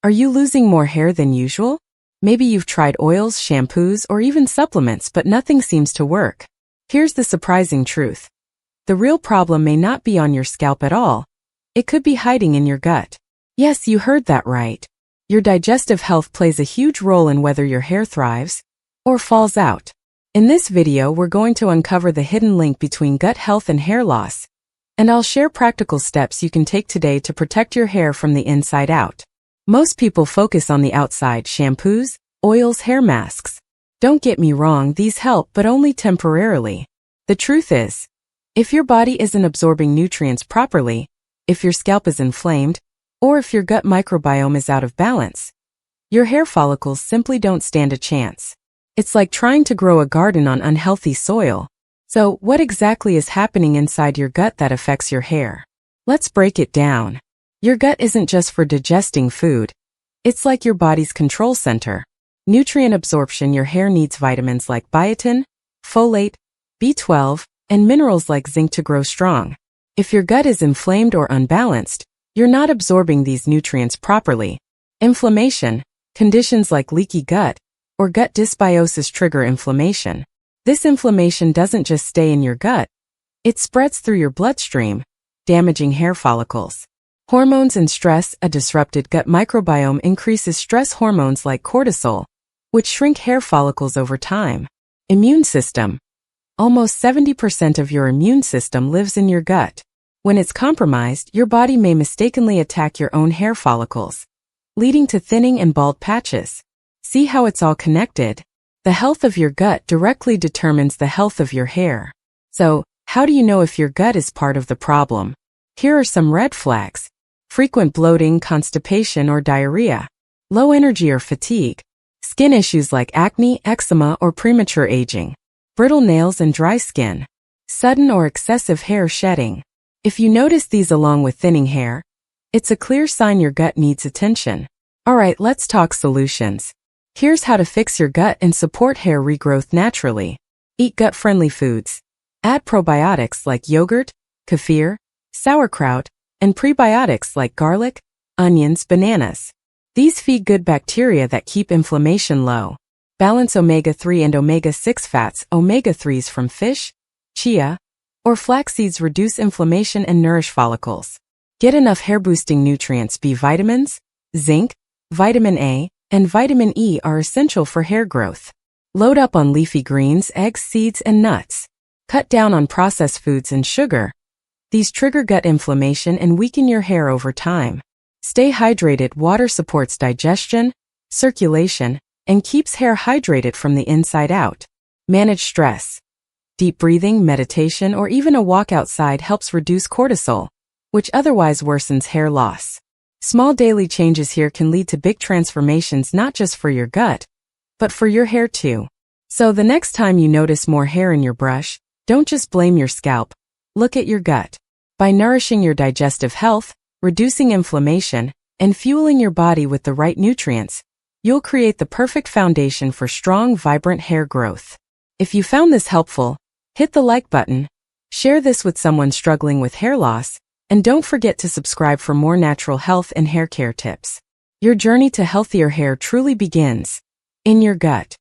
Are you losing more hair than usual? Maybe you've tried oils, shampoos, or even supplements, but nothing seems to work. Here's the surprising truth. The real problem may not be on your scalp at all. It could be hiding in your gut. Yes, you heard that right. Your digestive health plays a huge role in whether your hair thrives or falls out. In this video, we're going to uncover the hidden link between gut health and hair loss, and I'll share practical steps you can take today to protect your hair from the inside out. Most people focus on the outside: shampoos, oils, hair masks. Don't get me wrong, these help, but only temporarily. The truth is, if your body isn't absorbing nutrients properly, if your scalp is inflamed, or if your gut microbiome is out of balance, your hair follicles simply don't stand a chance. It's like trying to grow a garden on unhealthy soil. So, what exactly is happening inside your gut that affects your hair? Let's break it down. Your gut isn't just for digesting food. It's like your body's control center. Nutrient absorption: your hair needs vitamins like biotin, folate, B12, and minerals like zinc to grow strong. If your gut is inflamed or unbalanced, you're not absorbing these nutrients properly. Inflammation: conditions like leaky gut or gut dysbiosis trigger inflammation. This inflammation doesn't just stay in your gut, it spreads through your bloodstream, damaging hair follicles. Hormones and stress: a disrupted gut microbiome increases stress hormones like cortisol, which shrink hair follicles over time. Immune system: almost 70% of your immune system lives in your gut. When it's compromised, your body may mistakenly attack your own hair follicles, leading to thinning and bald patches. See how it's all connected? The health of your gut directly determines the health of your hair. So, how do you know if your gut is part of the problem? Here are some red flags: frequent bloating, constipation, or diarrhea, low energy or fatigue, skin issues like acne, eczema, or premature aging, brittle nails and dry skin, sudden or excessive hair shedding. If you notice these along with thinning hair, it's a clear sign your gut needs attention. Alright, let's talk solutions. Here's how to fix your gut and support hair regrowth naturally. Eat gut-friendly foods. Add probiotics like yogurt, kefir, sauerkraut, and prebiotics like garlic, onions, bananas. These feed good bacteria that keep inflammation low. Balance omega-3 and omega-6 fats. Omega-3s from fish, chia, or flax seeds reduce inflammation and nourish follicles. Get enough hair-boosting nutrients. B vitamins, zinc, vitamin A, and vitamin E are essential for hair growth. Load up on leafy greens, eggs, seeds, and nuts. Cut down on processed foods and sugar. These trigger gut inflammation and weaken your hair over time. Stay hydrated. Water supports digestion, circulation, and keeps hair hydrated from the inside out. Manage stress. Deep breathing, meditation, or even a walk outside helps reduce cortisol, which otherwise worsens hair loss. Small daily changes here can lead to big transformations, not just for your gut, but for your hair too. So the next time you notice more hair in your brush, don't just blame your scalp. Look at your gut. By nourishing your digestive health, reducing inflammation, and fueling your body with the right nutrients, you'll create the perfect foundation for strong, vibrant hair growth. If you found this helpful, hit the like button, share this with someone struggling with hair loss, and don't forget to subscribe for more natural health and hair care tips. Your journey to healthier hair truly begins in your gut.